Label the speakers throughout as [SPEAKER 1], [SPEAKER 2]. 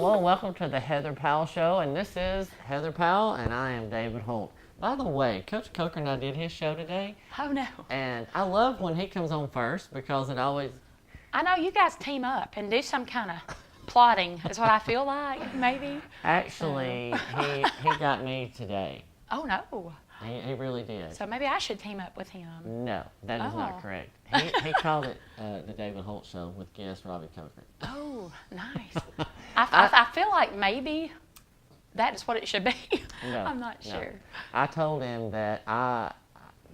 [SPEAKER 1] Hello, welcome to the Heather Powell Show, and this is Heather Powell, and I am David Holt. By the way, Coach Coker and I did his show today.
[SPEAKER 2] Oh, no.
[SPEAKER 1] And I love when he comes on first because it always...
[SPEAKER 2] I know you guys team up and do some kind of plotting, is what I feel like, maybe.
[SPEAKER 1] Actually, he got me today.
[SPEAKER 2] Oh, no.
[SPEAKER 1] He really did.
[SPEAKER 2] So maybe I should team up with him.
[SPEAKER 1] No, that is not correct. He called it the David Holt Show with guest Robbie Coker.
[SPEAKER 2] Oh, nice. I feel like maybe that is what it should be.
[SPEAKER 1] No,
[SPEAKER 2] I'm not sure.
[SPEAKER 1] I told him that I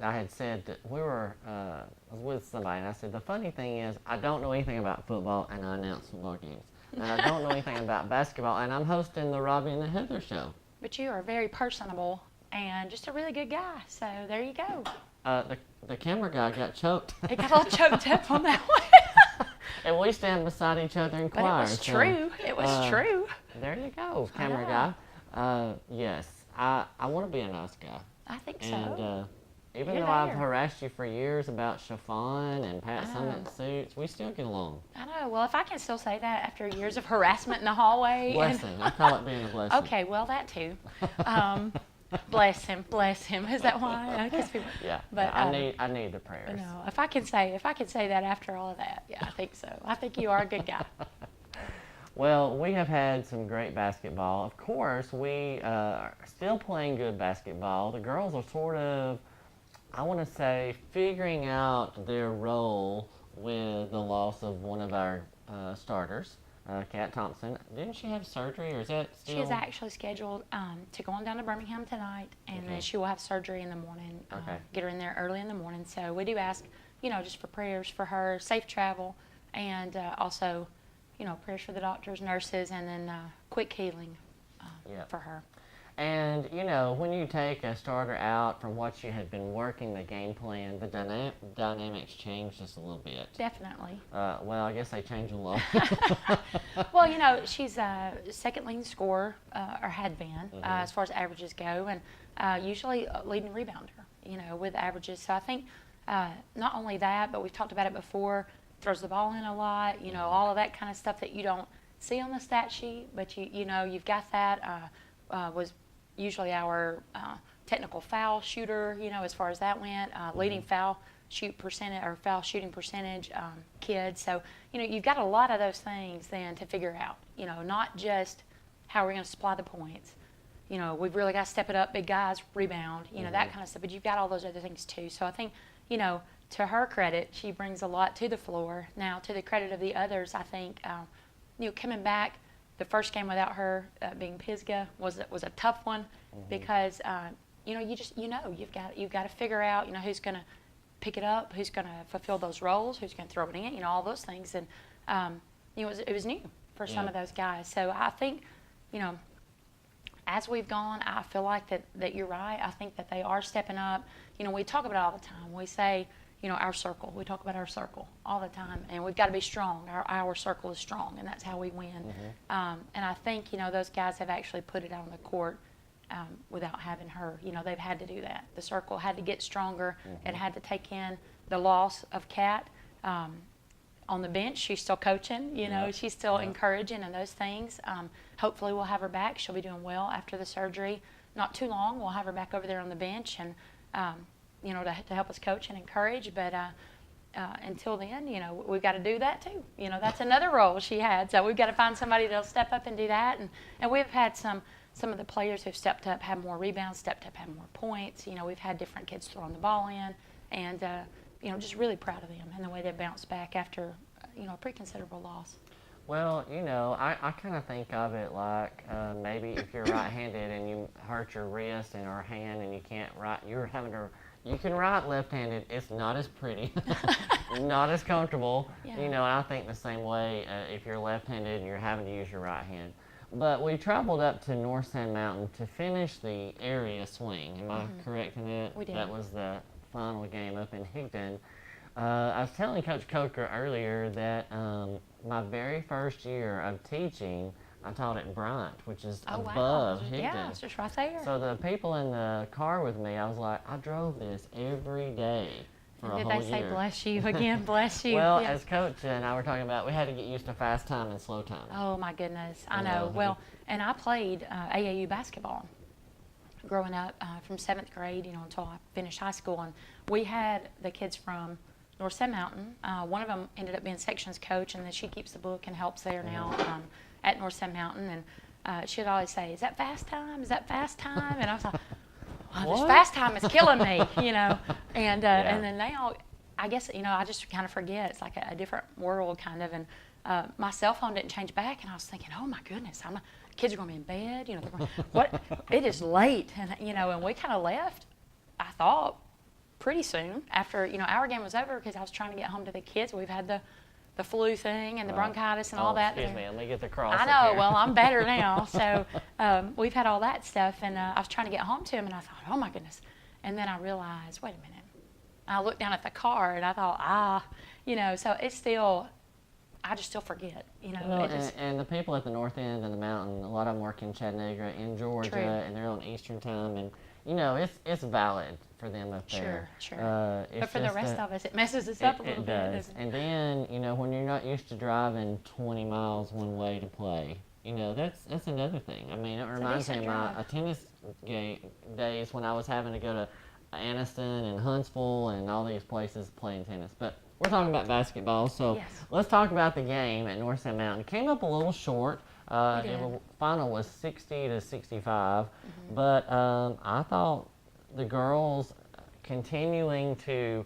[SPEAKER 1] had said that we were I was with somebody, and I said, the funny thing is I don't know anything about football, and I announce football games. And I don't know anything about basketball, and I'm hosting the Robbie and the Heather Show.
[SPEAKER 2] But you are very personable and just a really good guy, so there you go.
[SPEAKER 1] The camera guy got choked.
[SPEAKER 2] It got all choked up on that one.
[SPEAKER 1] And we stand beside each other in choir.
[SPEAKER 2] But it was true. It was true.
[SPEAKER 1] There you go, camera guy. Yes, I want to be a nice guy.
[SPEAKER 2] I think so.
[SPEAKER 1] And even
[SPEAKER 2] You're
[SPEAKER 1] though I've
[SPEAKER 2] there.
[SPEAKER 1] harassed you for years about chiffon and Pat Summitt suits, we still get along.
[SPEAKER 2] I know. Well, if I can still say that after years of harassment in the hallway.
[SPEAKER 1] Blessing. I call it being a blessing.
[SPEAKER 2] Okay, well, that too. Bless him. Is that why?
[SPEAKER 1] Yeah.
[SPEAKER 2] But
[SPEAKER 1] I need the prayers.
[SPEAKER 2] no, if I can say that after all of that, yeah, I think so. I think you are a good guy.
[SPEAKER 1] Well, we have had some great basketball. Of course, we are still playing good basketball. The girls are sort of, I want to say, figuring out their role with the loss of one of our starters, Kat Thompson. Didn't she have surgery, or is that still?
[SPEAKER 2] She is actually scheduled to go on down to Birmingham tonight, and then she will have surgery in the morning. Get her in there early in the morning. So we do ask, just for prayers for her, safe travel, and also, prayers for the doctors, nurses, and then quick healing for her.
[SPEAKER 1] And, when you take a starter out from what you had been working the game plan, the dynamics change just a little bit.
[SPEAKER 2] Definitely.
[SPEAKER 1] Well, I guess they change a lot.
[SPEAKER 2] Well, she's a second leading scorer, or had been, as far as averages go, and usually a leading rebounder, with averages. So I think not only that, but we've talked about it before, throws the ball in a lot, all of that kind of stuff that you don't see on the stat sheet, but you've got that. Was usually our technical foul shooter, as far as that went, leading foul shooting percentage kid. So, you've got a lot of those things then to figure out, not just how we're going to supply the points. We've really got to step it up, big guys, rebound, that kind of stuff. But you've got all those other things too. So I think, to her credit, she brings a lot to the floor. Now, to the credit of the others, I think, coming back, the first game without her being Pisgah was a tough one because you've got to figure out who's going to pick it up, who's going to fulfill those roles, who's going to throw it in, all those things, and it was new for some of those guys. So I think as we've gone, I feel like that you're right. I think that they are stepping up. We talk about it all the time. We say, our circle. We talk about our circle all the time, and we've got to be strong. Our circle is strong, and that's how we win. And I think, those guys have actually put it out on the court without having her. They've had to do that. The circle had to get stronger. It had to take in the loss of Kat. On the bench, she's still coaching. She's still encouraging and those things. Hopefully we'll have her back. She'll be doing well after the surgery. Not too long. We'll have her back over there on the bench and, to help us coach and encourage. But until then, we've got to do that too. That's another role she had. So we've got to find somebody that'll step up and do that. And we've had some of the players who've stepped up, had more rebounds, stepped up, had more points. We've had different kids throwing the ball in. And, just really proud of them and the way they bounced back after, a pretty considerable loss.
[SPEAKER 1] Well, I kind of think of it like maybe if you're right-handed and you hurt your wrist and or hand and you can't write, you can write left-handed. It's not as pretty, not as comfortable.
[SPEAKER 2] Yeah.
[SPEAKER 1] And I think the same way if you're left-handed and you're having to use your right hand. But we traveled up to North Sand Mountain to finish the area swing. Am I correct in that?
[SPEAKER 2] We did.
[SPEAKER 1] That was the final game up in Higdon. I was telling Coach Coker earlier that my very first year of teaching, I taught at Bryant, which is above Higdon.
[SPEAKER 2] Yeah, it's just right there.
[SPEAKER 1] So the people in the car with me, I was like, I drove this every day. for a
[SPEAKER 2] Did
[SPEAKER 1] whole
[SPEAKER 2] they say
[SPEAKER 1] year.
[SPEAKER 2] bless you again? Bless you.
[SPEAKER 1] Well,
[SPEAKER 2] Yeah.
[SPEAKER 1] as Coach and I were talking about, we had to get used to fast time and slow time.
[SPEAKER 2] Oh my goodness, I
[SPEAKER 1] You
[SPEAKER 2] know.
[SPEAKER 1] know,
[SPEAKER 2] Well, and I played AAU basketball growing up from 7th grade, until I finished high school. And we had the kids from North Sand Mountain. One of them ended up being sections coach, and then she keeps the book and helps there now at North Sand Mountain. And she'd always say, "Is that fast time? Is that fast time?" And I was like, "Well, this
[SPEAKER 1] What?
[SPEAKER 2] fast time is killing me," And
[SPEAKER 1] Yeah.
[SPEAKER 2] and then now, I guess I just kind of forget. It's like a different world, kind of. And my cell phone didn't change back, and I was thinking, "Oh my goodness, kids are going to be in bed. They're going, what? It is late," and and we kind of left. I thought pretty soon after our game was over, because I was trying to get home to the kids. We've had the flu thing and the bronchitis and all that.
[SPEAKER 1] Excuse me, let me get the cross.
[SPEAKER 2] I
[SPEAKER 1] up
[SPEAKER 2] know.
[SPEAKER 1] here.
[SPEAKER 2] Well, I'm better now. So we've had all that stuff, and I was trying to get home to him, and I thought, "Oh my goodness!" And then I realized, wait a minute. I looked down at the car, and I thought, So it's still. I just still forget,
[SPEAKER 1] Well,
[SPEAKER 2] it just,
[SPEAKER 1] and the people at the north end of the mountain, a lot of them work in Chattanooga, in Georgia,
[SPEAKER 2] True.
[SPEAKER 1] and they're on Eastern time, and it's valid for them up there.
[SPEAKER 2] Sure.
[SPEAKER 1] It's
[SPEAKER 2] But for the
[SPEAKER 1] just
[SPEAKER 2] rest
[SPEAKER 1] that-
[SPEAKER 2] of us, it messes us up a little
[SPEAKER 1] it
[SPEAKER 2] bit.
[SPEAKER 1] does. And then when you're not used to driving 20 miles one way to play, that's another thing. I mean, it reminds me of
[SPEAKER 2] decent
[SPEAKER 1] my
[SPEAKER 2] drive.
[SPEAKER 1] tennis days when I was having to go to Anniston and Huntsville and all these places playing tennis. But we're talking about basketball, so
[SPEAKER 2] Yes.
[SPEAKER 1] let's talk about the game at North Sand Mountain. Came up a little short.
[SPEAKER 2] It did.
[SPEAKER 1] The final was 60-65,
[SPEAKER 2] Mm-hmm.
[SPEAKER 1] but I thought the girls continuing to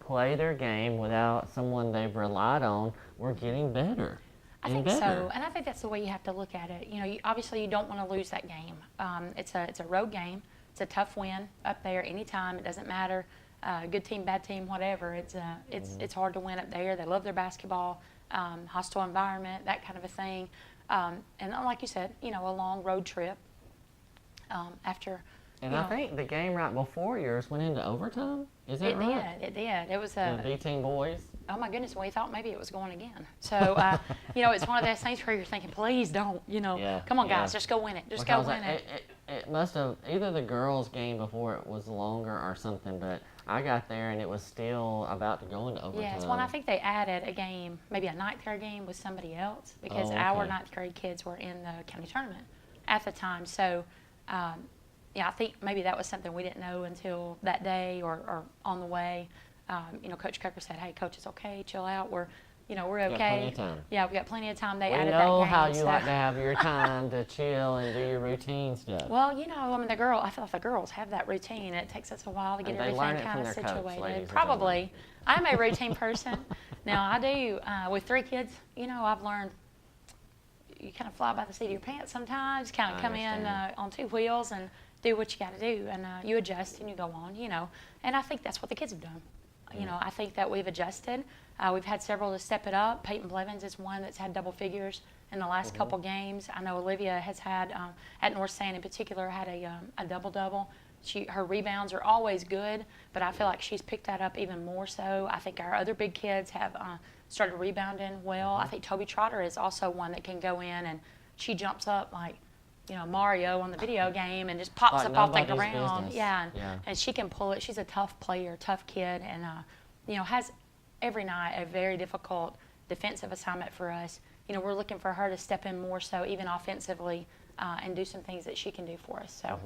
[SPEAKER 1] play their game without someone they've relied on were getting better.
[SPEAKER 2] I
[SPEAKER 1] and
[SPEAKER 2] think
[SPEAKER 1] better.
[SPEAKER 2] so, and I think that's the way you have to look at it. Obviously you don't want to lose that game. It's a road game. It's a tough win up there anytime. It doesn't matter, good team, bad team, whatever. It's hard to win up there. They love their basketball, hostile environment, that kind of a thing. And like you said, a long road trip after.
[SPEAKER 1] And I think the game right before yours went into overtime. Is that
[SPEAKER 2] It
[SPEAKER 1] right?
[SPEAKER 2] did. It did. It was
[SPEAKER 1] The B-team boys.
[SPEAKER 2] oh my goodness, we thought maybe it was going again. So, it's one of those things where you're thinking, please don't,
[SPEAKER 1] Yeah,
[SPEAKER 2] come on
[SPEAKER 1] yeah.
[SPEAKER 2] guys, just go win it. Just
[SPEAKER 1] Because
[SPEAKER 2] go win it.
[SPEAKER 1] It must have, either the girls' game before it was longer or something, but I got there and it was still about to go into overtime.
[SPEAKER 2] Yes, well, and I think they added a game, maybe a ninth grade game with somebody else, because
[SPEAKER 1] Oh,
[SPEAKER 2] our
[SPEAKER 1] okay.
[SPEAKER 2] ninth grade kids were in the county tournament at the time. So, I think maybe that was something we didn't know until that day or on the way. Coach Coker said, "Hey, coach, it's okay, chill out. We're okay."
[SPEAKER 1] Got plenty of time.
[SPEAKER 2] Yeah, we got plenty of time. They
[SPEAKER 1] We
[SPEAKER 2] added
[SPEAKER 1] know
[SPEAKER 2] that game.
[SPEAKER 1] how you
[SPEAKER 2] so.
[SPEAKER 1] like to have your time to chill and do your routine stuff.
[SPEAKER 2] Well, I mean, I feel like the girls have that routine. It takes us a while to get
[SPEAKER 1] And they
[SPEAKER 2] everything
[SPEAKER 1] learn it
[SPEAKER 2] kind
[SPEAKER 1] from
[SPEAKER 2] of
[SPEAKER 1] their coach,
[SPEAKER 2] situated.
[SPEAKER 1] ladies and
[SPEAKER 2] Probably. I'm a routine person. Now, I do, with 3 kids, I've learned you kind of fly by the seat of your pants sometimes, kind of
[SPEAKER 1] I
[SPEAKER 2] come in
[SPEAKER 1] understand.
[SPEAKER 2] on 2 wheels and do what you got to do. And you adjust and you go on, And I think that's what the kids have done. I think that we've adjusted. We've had several to step it up. Peyton Blevins is one that's had double figures in the last couple games. I know Olivia has had, at North Sand in particular, had a double-double. Her rebounds are always good, but I feel like she's picked that up even more so. I think our other big kids have started rebounding well. I think Toby Trotter is also one that can go in, and she jumps up like, Mario on the video game and just pops
[SPEAKER 1] Like
[SPEAKER 2] up off the
[SPEAKER 1] nobody's
[SPEAKER 2] ground.
[SPEAKER 1] business.
[SPEAKER 2] Yeah,
[SPEAKER 1] Yeah.
[SPEAKER 2] and she can pull it. She's a tough player, tough kid, and has every night a very difficult defensive assignment for us. We're looking for her to step in more so, even offensively, and do some things that she can do for us. So.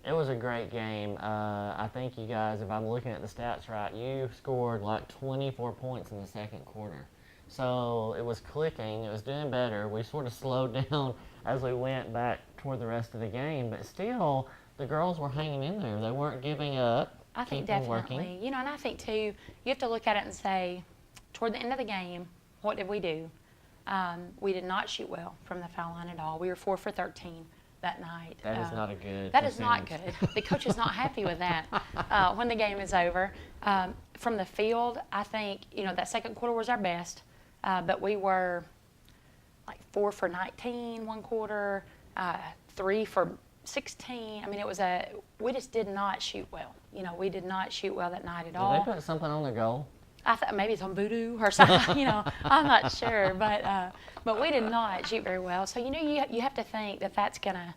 [SPEAKER 1] It was a great game. I think you guys, if I'm looking at the stats right, you scored like 24 points in the second quarter. So it was clicking. It was doing better. We sort of slowed down as we went back toward the rest of the game. But still, the girls were hanging in there. They weren't giving up.
[SPEAKER 2] I think
[SPEAKER 1] keeping
[SPEAKER 2] definitely.
[SPEAKER 1] Working.
[SPEAKER 2] And I think, too, you have to look at it and say, toward the end of the game, what did we do? We did not shoot well from the foul line at all. We were 4 for 13 that night.
[SPEAKER 1] That is not a good
[SPEAKER 2] That is not
[SPEAKER 1] percentage.
[SPEAKER 2] good. The coach is not happy with that when the game is over. From the field, I think, that second quarter was our best, but we were like 4 for 19 one quarter, 3 for 16. I mean, we just did not shoot well. We did not shoot well that night at all.
[SPEAKER 1] Did they put something on the goal?
[SPEAKER 2] I thought maybe it's on voodoo or something, I'm not sure, but we did not shoot very well. So you have to think that that's gonna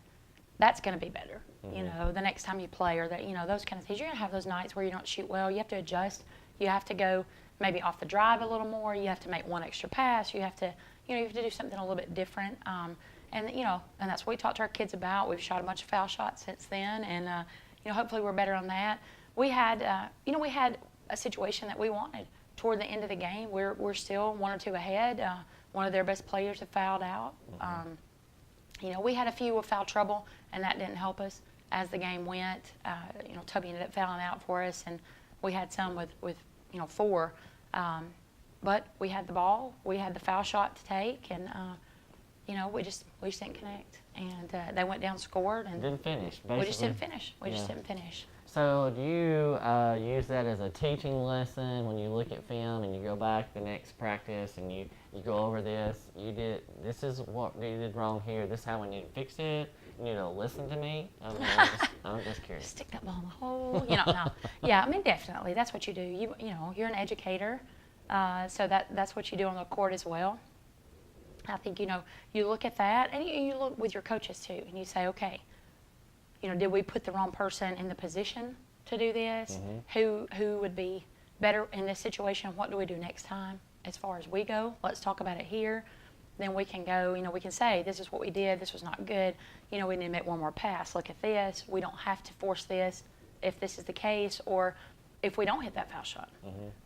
[SPEAKER 2] that's going to be better. You know, the next time you play, or that, you know, those kind of things. You're going to have those nights where you don't shoot well. You have to adjust. You have to go maybe off the drive a little more. You have to make one extra pass. You have to, you know, you have to do something a little bit different. And you know, and that's what we talked to our kids about. We've shot a bunch of foul shots since then, and you know, hopefully we're better on that. We had, you know, we had a situation that we wanted toward the end of the game. We're still 1 or 2 ahead. One of their best players had fouled out. You know, we had a few with foul trouble, and that didn't help us as the game went. You know, Toby ended up fouling out for us, and we had some with you know, 4. But we had the ball, we had the foul shot to take, and you know, we just didn't connect. And they went down, scored, and
[SPEAKER 1] Didn't finish, basically.
[SPEAKER 2] we just didn't finish. We just didn't finish.
[SPEAKER 1] So do you use that as a teaching lesson when you look at film and you go back the next practice and you go over this? This is what you did wrong here. This is how we need to fix it. You need to listen to me. I mean, I'm just curious.
[SPEAKER 2] Stick that ball in the hole. You know, no. Yeah, I mean, definitely. That's what you do. You know, you're an educator, so that's what you do on the court as well. I think, you know, you look at that, and you look with your coaches too, and you say, okay, you know, did we put the wrong person in the position to do this? Who would be better in this situation? What do we do next time as far as we go? Let's talk about it here. Then we can go, you know, we can say, this is what we did, this was not good. You know, we need to make one more pass. Look at this. We don't have to force this if this is the case, or if we don't hit that foul shot.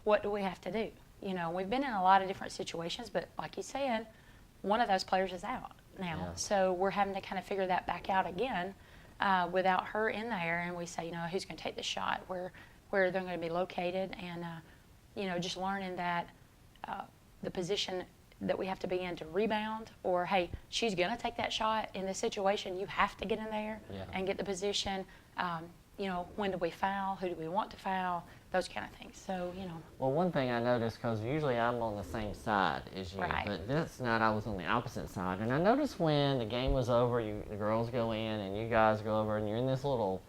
[SPEAKER 2] What do we have to do? You know, we've been in a lot of different situations, but like you said, one of those players is out now.
[SPEAKER 1] Yeah.
[SPEAKER 2] So we're having to kind of figure that back out again without her in there. And we say, you know, who's going to take the shot, where they're going to be located, and, you know, just learning that the position that we have to be in to rebound, or, hey, she's going to take that shot in this situation. You have to get in there and get the position. You know, when do we foul? Who do we want to foul? Those kind of things. So, you know.
[SPEAKER 1] Well, one thing I noticed, because usually I'm on the same side as you,
[SPEAKER 2] Right.
[SPEAKER 1] but this night I was on the opposite side. And I noticed when the game was over, the girls go in and you guys go over, and you're in this little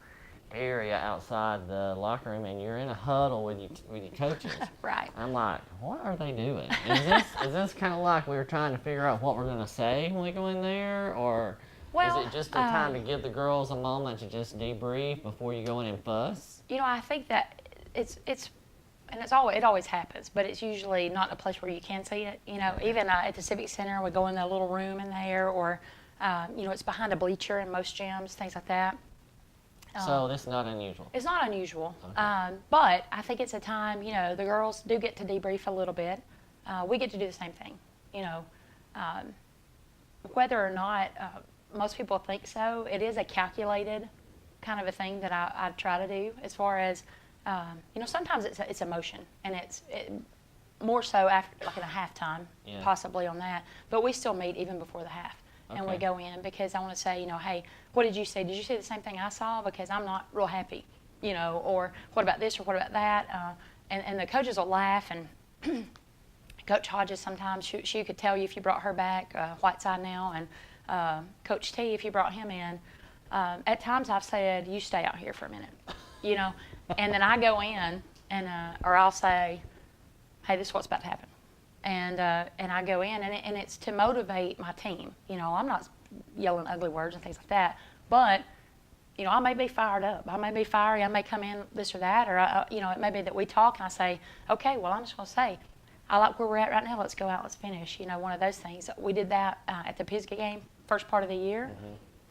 [SPEAKER 1] area outside the locker room, and you're in a huddle with your coaches.
[SPEAKER 2] Right.
[SPEAKER 1] I'm like, what are they doing? Is this kind of like we were trying to figure out what we're going to say when we go in there, or
[SPEAKER 2] Well,
[SPEAKER 1] is it just a time to give the girls a moment to just debrief before you go in and fuss?
[SPEAKER 2] You know, I think that it always happens, but it's usually not in a place where you can see it. You know, even at the Civic Center, we go in that little room in there, or you know, it's behind a bleacher in most gyms, things like that.
[SPEAKER 1] So this is not unusual.
[SPEAKER 2] It's not unusual,
[SPEAKER 1] Okay.
[SPEAKER 2] but I think it's a time, you know, the girls do get to debrief a little bit. We get to do the same thing, you know. Whether or not most people think so, it is a calculated kind of a thing that I try to do, as far as, you know, sometimes it's emotion, and it's more so after, like in a halftime, possibly on that. But we still meet even before the half. And we go in, because I want to say, you know, hey, what did you see? Did you see the same thing I saw? Because I'm not real happy, you know, or what about this, or what about that? And the coaches will laugh, and Coach Hodges sometimes, she could tell you if you brought her back, Whiteside now, and Coach T, if you brought him in. At times I've said, you stay out here for a minute, you know, and then I go in, and or I'll say, hey, this is what's about to happen. And I go in, and it's to motivate my team. You know, I'm not yelling ugly words and things like that, but, you know, I may be fired up. I may be fiery. I may come in this or that, or, you know, it may be that we talk and I say, okay, well, I'm just going to say, I like where we're at right now. Let's go out. Let's finish. You know, one of those things. We did that at the Pisgah game, first part of the year.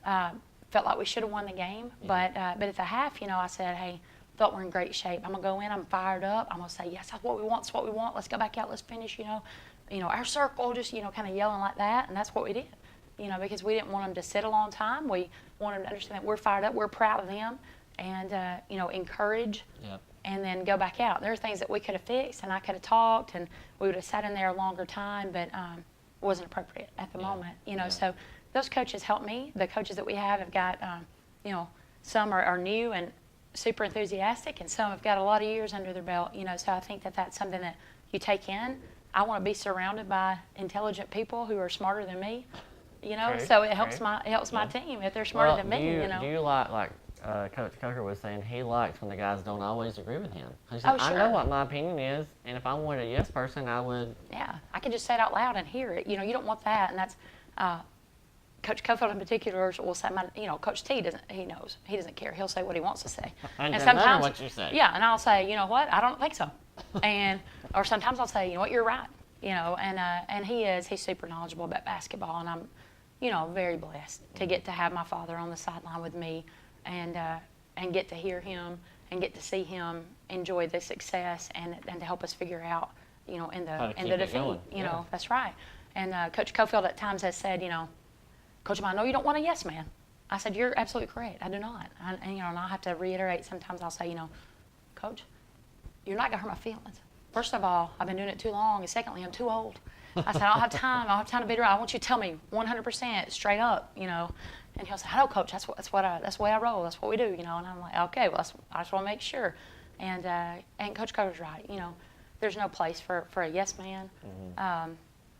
[SPEAKER 2] Felt like we should have won the game, but at the half, you know, I said, hey, thought we're in great shape. I'm gonna go in. I'm fired up. I'm gonna say, yes, that's what we want. That's what we want. Let's go back out. Let's finish. You know, our circle. Just, you know, kind of yelling like that, and that's what we did. You know, because we didn't want them to sit a long time. We wanted them to understand that we're fired up. We're proud of them, and you know, encourage.
[SPEAKER 1] Yep.
[SPEAKER 2] And then go back out. There are things that we could have fixed, and I could have talked, and we would have sat in there a longer time, but it wasn't appropriate at the moment. You know, so those coaches help me. The coaches that we have got, you know, some are new and super enthusiastic, and some have got a lot of years under their belt. You know, so I think that that's something that you take in. I want to be surrounded by intelligent people who are smarter than me. You know, so it helps my team if they're smarter than me. You know,
[SPEAKER 1] do you like Coach Coker was saying, he likes when the guys don't always agree with him? He said,
[SPEAKER 2] Oh, sure.
[SPEAKER 1] I know what my opinion is, and if I wanted a yes person, I would.
[SPEAKER 2] Yeah, I can just say it out loud and hear it. You know, you don't want that, and that's Coach Cofield in particular will say, Coach T doesn't care. He'll say what he wants to say.
[SPEAKER 1] And doesn't matter what you say.
[SPEAKER 2] Yeah, and I'll say, you know what, I don't think so. Or sometimes I'll say, you know what, you're right. And he's super knowledgeable about basketball, and I'm, very blessed to get to have my father on the sideline with me, and get to hear him and get to see him enjoy the success and to help us figure out, in the defeat. That's right. And Coach Cofield at times has said, Coach, I know you don't want a yes man. I said, you're absolutely correct. I do not. And I'll have to reiterate. Sometimes I'll say, Coach, you're not going to hurt my feelings. First of all, I've been doing it too long. And secondly, I'm too old. I said, I don't have time. I don't have time to beat around. I want you to tell me 100% straight up, And he'll say, I know, Coach. That's the way I roll. That's what we do, And I'm like, okay, well, I just want to make sure. And Coach Cover's right. There's no place for a yes man,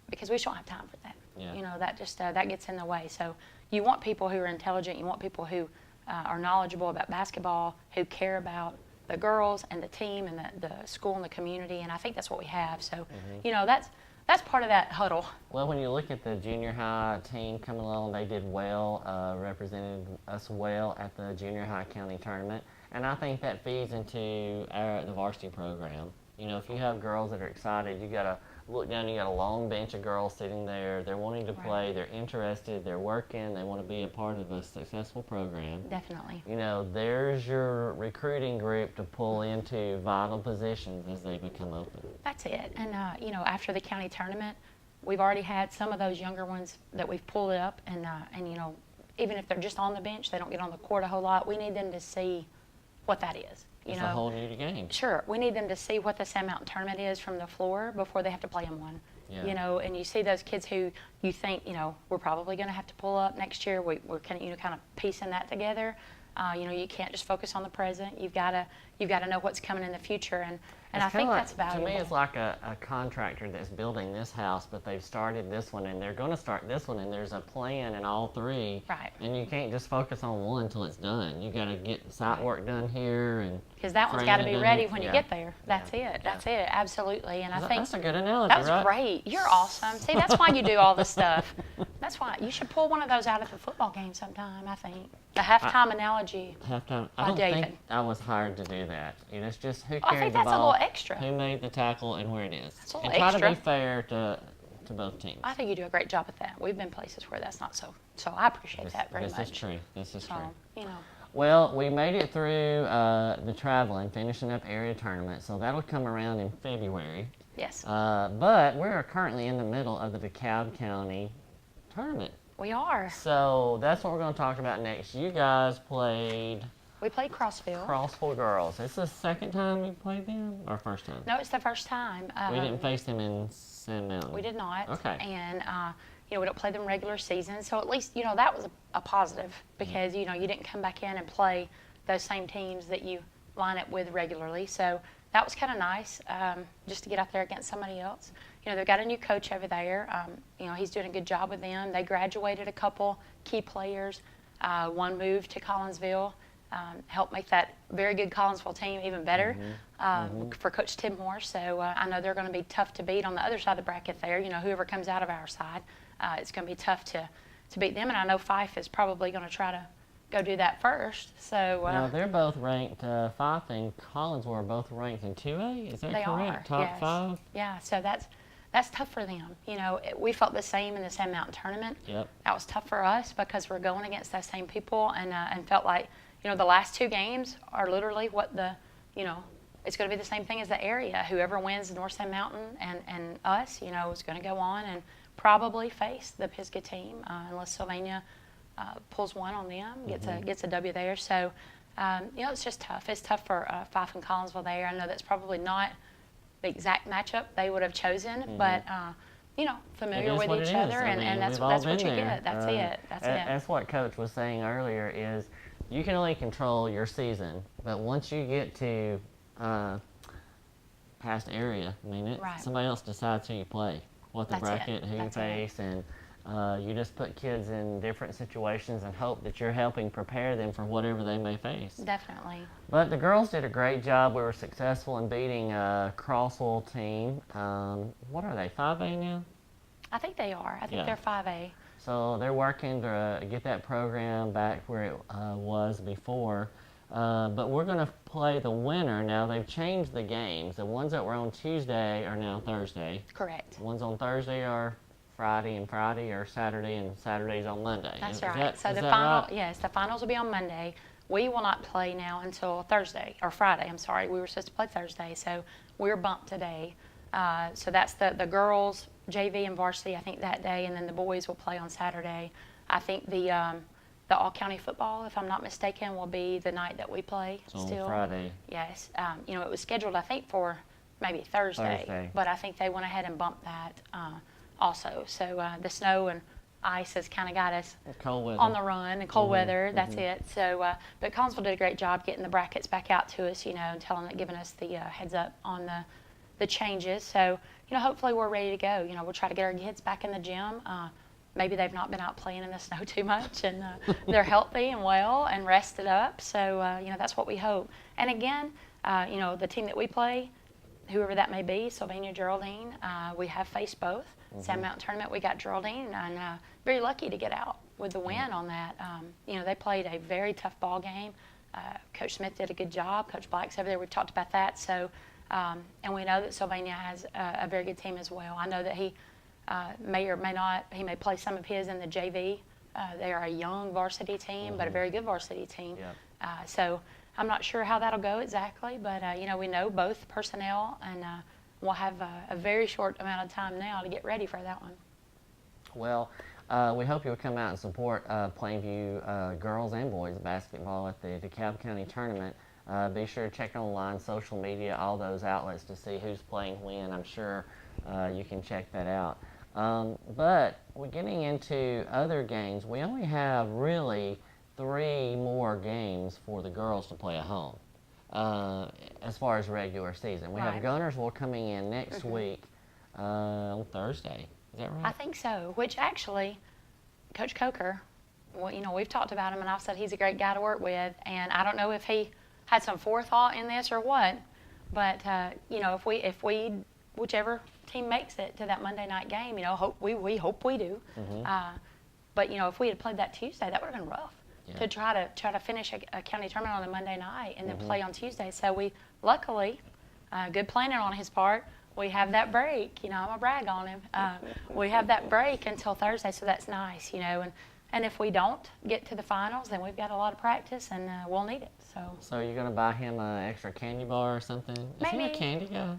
[SPEAKER 2] because we just don't have time for that.
[SPEAKER 1] Yeah.
[SPEAKER 2] That just that gets in the way. So you want people who are intelligent. You want people who are knowledgeable about basketball, who care about the girls and the team and the school and the community. And I think that's what we have. So, that's part of that huddle.
[SPEAKER 1] Well, when you look at the junior high team coming along, they did well, represented us well at the junior high county tournament. And I think that feeds into the varsity program. If you have girls that are excited, you got to look down, you got a long bench of girls sitting there. They're wanting to play.
[SPEAKER 2] Right.
[SPEAKER 1] They're interested. They're working. They want to be a part of a successful program.
[SPEAKER 2] Definitely.
[SPEAKER 1] There's your recruiting group to pull into vital positions as they become open.
[SPEAKER 2] That's it. And, after the county tournament, we've already had some of those younger ones that we've pulled up. And even if they're just on the bench, they don't get on the court a whole lot. We need them to see what that is.
[SPEAKER 1] It's a whole new game.
[SPEAKER 2] Sure. We need them to see what the Sand Mountain Tournament is from the floor before they have to play in one.
[SPEAKER 1] Yeah.
[SPEAKER 2] And you see those kids who you think, we're probably going to have to pull up next year. We're kind of piecing that together. You can't just focus on the present. You've got to know what's coming in the future, and I think that's valuable.
[SPEAKER 1] To me, it's like a contractor that's building this house, but they've started this one, and they're going to start this one, and there's a plan in all three.
[SPEAKER 2] Right.
[SPEAKER 1] And you can't just focus on one until it's done. You got to get site work done here, and
[SPEAKER 2] because that one's got to be ready when you get there. That's it. That's it. Absolutely. And I think
[SPEAKER 1] that's a good analogy.
[SPEAKER 2] That was great. You're awesome. See, that's why you do all this stuff. That's why you should pull one of those out at the football game sometime. I think the halftime analogy.
[SPEAKER 1] Halftime. I don't think I was hired to do that. It's just who
[SPEAKER 2] I
[SPEAKER 1] carried
[SPEAKER 2] think
[SPEAKER 1] the
[SPEAKER 2] that's
[SPEAKER 1] ball,
[SPEAKER 2] a little extra.
[SPEAKER 1] who made the tackle, and where it is.
[SPEAKER 2] That's a little
[SPEAKER 1] and try
[SPEAKER 2] extra.
[SPEAKER 1] to be fair to both teams.
[SPEAKER 2] I think you do a great job at that. We've been places where that's not so. So I appreciate that very much.
[SPEAKER 1] This is true. This is true.
[SPEAKER 2] So,
[SPEAKER 1] Well, we made it through the traveling, finishing up area tournament, so that'll come around in February.
[SPEAKER 2] Yes.
[SPEAKER 1] But we're currently in the middle of the DeKalb County tournament.
[SPEAKER 2] We are.
[SPEAKER 1] So that's what we're going to talk about next. You guys played...
[SPEAKER 2] We played Crossville.
[SPEAKER 1] Crossville girls. It's the second time you played them, or first time?
[SPEAKER 2] No, it's the first time.
[SPEAKER 1] We didn't face them in Sand Mountain.
[SPEAKER 2] We did not.
[SPEAKER 1] Okay.
[SPEAKER 2] And we don't play them regular season, so at least that was a positive because you didn't come back in and play those same teams that you line up with regularly. So that was kind of nice, just to get out there against somebody else. They've got a new coach over there. He's doing a good job with them. They graduated a couple key players. One moved to Collinsville. Helped make that very good Collinsville team even better for Coach Tim Moore. So I know they're going to be tough to beat on the other side of the bracket there. Whoever comes out of our side, it's going to be tough to beat them. And I know Fife is probably going to try to go do that first. So
[SPEAKER 1] now they're both ranked. Fife and Collinsville are both ranked in 2A. Is that
[SPEAKER 2] they
[SPEAKER 1] correct?
[SPEAKER 2] Are,
[SPEAKER 1] Top
[SPEAKER 2] yes.
[SPEAKER 1] 5.
[SPEAKER 2] Yeah. So that's tough for them. We felt the same in the Sand Mountain tournament.
[SPEAKER 1] Yep.
[SPEAKER 2] That was tough for us because we're going against those same people and felt like. The last 2 games are literally what it's going to be the same thing as the area. Whoever wins North Sand Mountain and us, is going to go on and probably face the Pisgah team unless Sylvania pulls one on them, gets a W there. So, it's just tough. It's tough for Fife and Collinsville there. I know that's probably not the exact matchup they would have chosen, but familiar with each other, and that's what you get. That's it.
[SPEAKER 1] That's what Coach was saying earlier is you can only control your season, but once you get to past area, somebody else decides who you play, what the bracket, who you face, and you just put kids in different situations and hope that you're helping prepare them for whatever they may face.
[SPEAKER 2] Definitely.
[SPEAKER 1] But the girls did a great job. We were successful in beating a Crossville team. What are they, 5A now?
[SPEAKER 2] I think they are. I think they're 5A.
[SPEAKER 1] So they're working to get that program back where it was before. But we're going to play the winner. Now, they've changed the games. The ones that were on Tuesday are now Thursday.
[SPEAKER 2] Correct.
[SPEAKER 1] The ones on Thursday are Friday, or Saturday, and Saturday's on Monday.
[SPEAKER 2] That's
[SPEAKER 1] Is
[SPEAKER 2] right.
[SPEAKER 1] that,
[SPEAKER 2] So
[SPEAKER 1] is
[SPEAKER 2] the
[SPEAKER 1] that
[SPEAKER 2] final,
[SPEAKER 1] right?
[SPEAKER 2] yes, the finals will be on Monday. We will not play now until Thursday, or Friday, I'm sorry. We were supposed to play Thursday, so we're bumped today. So that's the girls, JV and varsity, I think, that day, and then the boys will play on Saturday. I think the all-county football, if I'm not mistaken, will be the night that we play
[SPEAKER 1] It's
[SPEAKER 2] still.
[SPEAKER 1] on Friday.
[SPEAKER 2] Yes. It was scheduled, I think, for maybe Thursday. But I think they went ahead and bumped that also. So the snow and ice has kind of got us
[SPEAKER 1] Cold weather.
[SPEAKER 2] on the run, and cold weather, that's it. So, but Collinsville did a great job getting the brackets back out to us, and giving us the heads up on the changes. So, hopefully we're ready to go. We'll try to get our kids back in the gym. Maybe they've not been out playing in the snow too much, and they're healthy and well and rested up. So, that's what we hope. And again, the team that we play, whoever that may be, Sylvania, Geraldine, we have faced both. Sand Mountain Tournament, we got Geraldine, and very lucky to get out with the win on that. They played a very tough ball game. Coach Smith did a good job. Coach Black's over there. We've talked about that. So, and we know that Sylvania has a very good team as well. I know that he may or may not, he may play some of his in the JV. They are a young varsity team, but a very good varsity team.
[SPEAKER 1] Yep.
[SPEAKER 2] So I'm not sure how that'll go exactly, but, we know both personnel, and we'll have a very short amount of time now to get ready for that one.
[SPEAKER 1] Well, we hope you'll come out and support Plainview girls and boys basketball at the DeKalb County Tournament. Be sure to check online, social media, all those outlets to see who's playing when. I'm sure you can check that out. But we're getting into other games. We only have really 3 more games for the girls to play at home as far as regular season. We have Gunnersville coming in next week on Thursday. Is that right?
[SPEAKER 2] I think so, which actually, Coach Coker, well, we've talked about him, and I've said he's a great guy to work with, and I don't know if he had some forethought in this or what, but, if we, whichever team makes it to that Monday night game, we hope we do. But, if we had played that Tuesday, that would have been rough. To try to finish a county tournament on a Monday night and then play on Tuesday. So we, luckily, good planning on his part, we have that break. I'm going to brag on him. We have that break until Thursday, so that's nice, And if we don't get to the finals, then we've got a lot of practice, and we'll need it.
[SPEAKER 1] So you're going to buy him an extra candy bar or something? Is he a candy guy?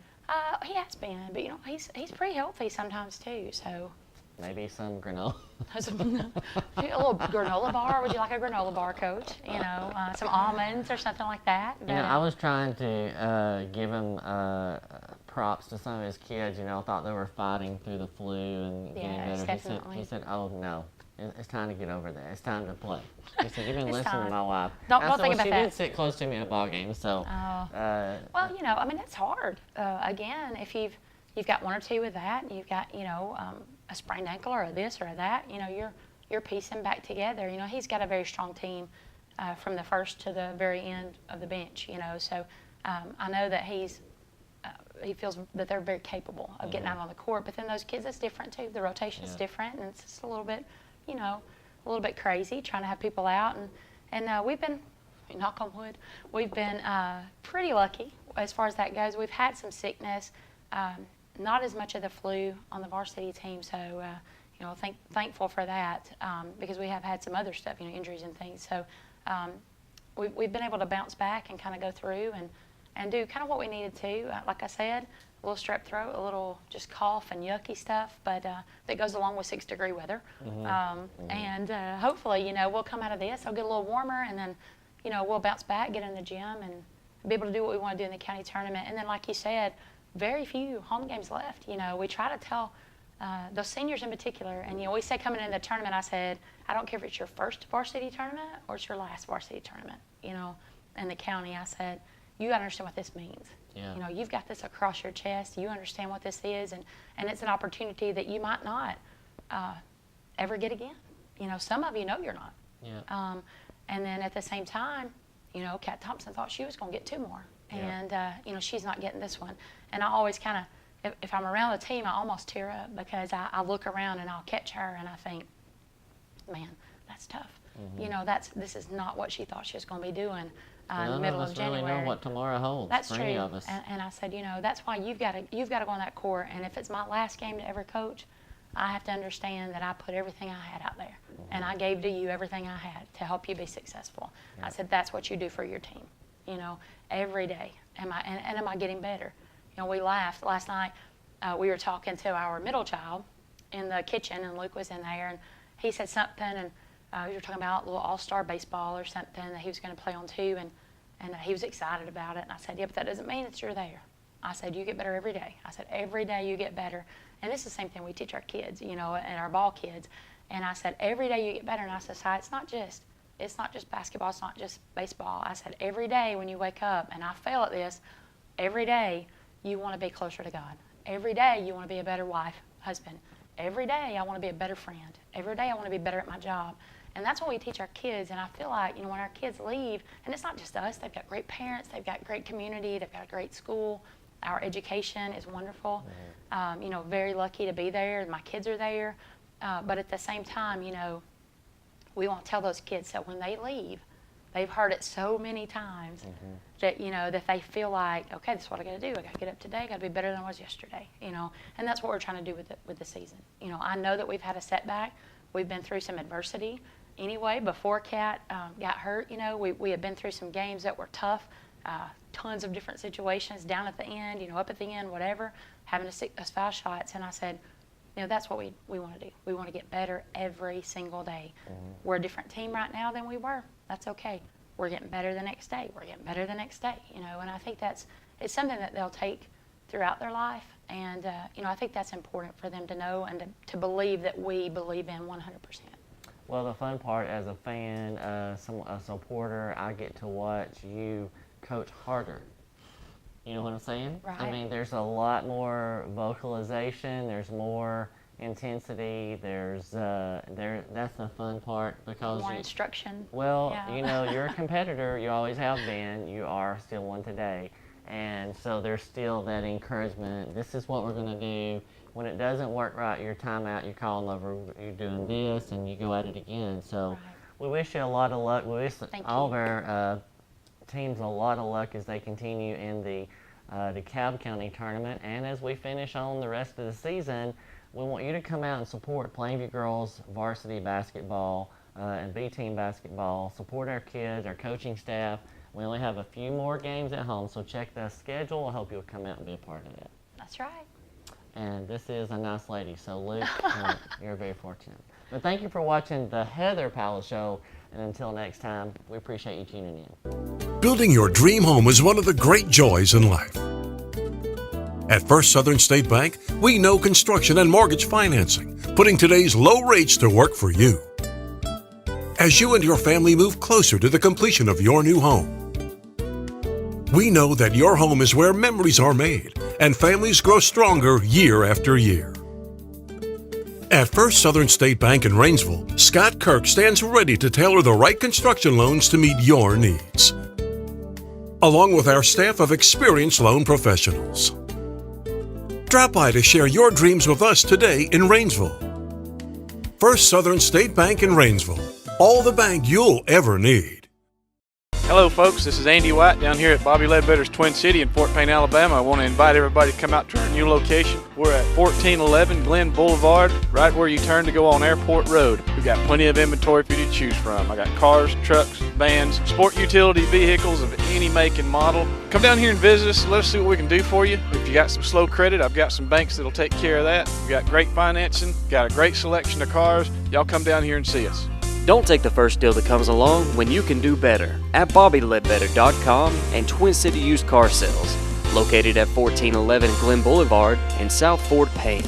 [SPEAKER 2] He has been, but he's pretty healthy sometimes too. So
[SPEAKER 1] maybe some granola.
[SPEAKER 2] A little granola bar. Would you like a granola bar, Coach? Some almonds or something like that.
[SPEAKER 1] I was trying to give him props to some of his kids. I thought they were fighting through the flu and getting better.
[SPEAKER 2] Definitely.
[SPEAKER 1] He said, "Oh no, it's time to get over that. It's time to play." He said, "You've been listening to my wife."
[SPEAKER 2] Don't think about
[SPEAKER 1] she
[SPEAKER 2] that.
[SPEAKER 1] did sit close to me at a ball game, so.
[SPEAKER 2] Well, it's hard. Again, if you've got 1 or 2 with that, and you've got a sprained ankle or a this or a that, you're piecing back together. He's got a very strong team from the first to the very end of the bench. So I know that he feels that they're very capable of getting out on the court. But then those kids, it's different too. The rotation is different, and it's just a little bit crazy trying to have people out. And we've been, knock on wood, we've been pretty lucky as far as that goes. We've had some sickness, not as much of the flu on the varsity team. So, thankful for that because we have had some other stuff, injuries and things. So we've been able to bounce back and kind of go through and do kind of what we needed to. Like I said, a little strep throat, a little just cough and yucky stuff, but that goes along with 6-degree weather. And hopefully, we'll come out of this, it'll get a little warmer, and then, we'll bounce back, get in the gym, and be able to do what we want to do in the county tournament. And then, like you said, very few home games left. We try to tell those seniors in particular, and you always say coming into the tournament, I said, I don't care if it's your first varsity tournament or it's your last varsity tournament, in the county. I said, you got to understand what this means.
[SPEAKER 1] Yeah.
[SPEAKER 2] You've got this across your chest. You understand what this is, and it's an opportunity that you might not ever get again. Some of you're not.
[SPEAKER 1] Yeah.
[SPEAKER 2] And then at the same time, Kat Thompson thought she was going to get 2 more.
[SPEAKER 1] Yeah.
[SPEAKER 2] And, she's not getting this one. And I always kind of, if I'm around the team, I almost tear up because I look around and I'll catch her and I think, man, that's tough. You know, this is not what she thought she was going to be doing in the
[SPEAKER 1] None
[SPEAKER 2] middle
[SPEAKER 1] of us
[SPEAKER 2] of January.
[SPEAKER 1] really know what tomorrow holds.
[SPEAKER 2] That's
[SPEAKER 1] for
[SPEAKER 2] true.
[SPEAKER 1] Any of us.
[SPEAKER 2] And I said, you know, that's why you've got to go on that court. And if it's my last game to ever coach, I have to understand that I put everything I had out there, and I gave to you everything I had to help you be successful. I said, that's what you do for your team. You know, every day. Am I getting better? You know, we laughed last night. We were talking to our middle child in the kitchen, and Luke was in there, and he said something, and we were talking about a little all-star baseball or something that he was going to play on too, and he was excited about it. And I said, yeah, but that doesn't mean that you're there. I said, you get better every day. I said, every day you get better. And this is the same thing we teach our kids, you know, and our ball kids. And I said, every day you get better. And I said, Si, it's not just basketball, it's not just baseball. I said, every day when you wake up, and I fail at this, every day you want to be closer to God. Every day you want to be a better wife, husband. Every day I want to be a better friend. Every day I want to be better at my job. And that's what we teach our kids. And I feel like, you know, when our kids leave, and it's not just us, they've got great parents, they've got great community, they've got a great school. Our education is wonderful. You know, very lucky to be there. My kids are there. But at the same time, you know, we want to tell those kids that when they leave, they've heard it so many times that, you know, that they feel like, okay, this is what I got to do. I got to get up today. I got to be better than I was yesterday, you know. And that's what we're trying to do with the season. You know, I know that we've had a setback. We've been through some adversity. Anyway, before Kat got hurt, you know, we had been through some games that were tough. Tons of different situations, down at the end, you know, up at the end, whatever, having to stick those foul shots. And I said, you know, that's what we want to do. We want to get better every single day. We're a different team right now than we were. That's okay. We're getting better the next day. We're getting better the next day, you know. And I think it's something that they'll take throughout their life. And, you know, I think that's important for them to know and to believe that we believe in 100%.
[SPEAKER 1] Well, the fun part as a fan, a supporter, I get to watch you coach harder. You know what I'm saying?
[SPEAKER 2] Right.
[SPEAKER 1] I mean, there's a lot more vocalization. There's more intensity. That's the fun part because
[SPEAKER 2] More instruction.
[SPEAKER 1] Well,
[SPEAKER 2] Yeah.
[SPEAKER 1] you know, you're a competitor. You always have been. You are still one today, and so there's still that encouragement. This is what we're going to do. When it doesn't work right, your timeout, you call over. You're doing this, and you go at it again. So, we wish you a lot of luck. We wish all of our teams a lot of luck as they continue in the DeKalb County tournament, and as we finish on the rest of the season, we want you to come out and support Plainview girls varsity basketball and B team basketball. Support our kids, our coaching staff. We only have a few more games at home, so check the schedule. I hope you'll come out and be a part of it.
[SPEAKER 2] That's right.
[SPEAKER 1] And this is a nice lady, so Luke, you're very fortunate. But thank you for watching the Heather Powell Show, and until next time, we appreciate you tuning in.
[SPEAKER 3] Building your dream home is one of the great joys in life. At First Southern State Bank, we know construction and mortgage financing, putting today's low rates to work for you. As you and your family move closer to the completion of your new home, we know that your home is where memories are made and families grow stronger year after year. At First Southern State Bank in Rainsville, Scott Kirk stands ready to tailor the right construction loans to meet your needs, along with our staff of experienced loan professionals. Drop by to share your dreams with us today in Rainsville. First Southern State Bank in Rainsville, all the bank you'll ever need.
[SPEAKER 4] Hello folks, this is Andy White down here at Bobby Ledbetter's Twin City in Fort Payne, Alabama. I want to invite everybody to come out to our new location. We're at 1411 Glen Boulevard, right where you turn to go on Airport Road. We've got plenty of inventory for you to choose from. I got cars, trucks, vans, sport utility vehicles of any make and model. Come down here and visit us. Let us see what we can do for you. If you got some slow credit, I've got some banks that'll take care of that. We've got great financing, got a great selection of cars. Y'all come down here and see us.
[SPEAKER 5] Don't take the first deal that comes along when you can do better at BobbyLedbetter.com and Twin City Used Car Sales, located at 1411 Glen Boulevard in South Fort Payne.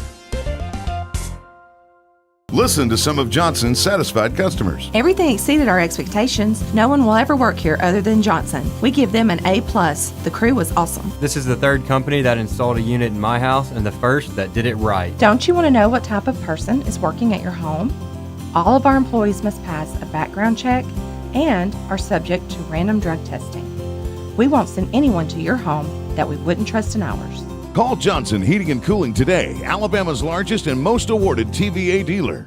[SPEAKER 6] Listen to some of Johnson's satisfied customers.
[SPEAKER 7] Everything exceeded our expectations. No one will ever work here other than Johnson. We give them an A+. The crew was awesome.
[SPEAKER 8] This is the third company that installed a unit in my house and the first that did it right.
[SPEAKER 7] Don't you want to know what type of person is working at your home? All of our employees must pass a background check and are subject to random drug testing. We won't send anyone to your home that we wouldn't trust in ours.
[SPEAKER 6] Call Johnson Heating and Cooling today, Alabama's largest and most awarded TVA dealer.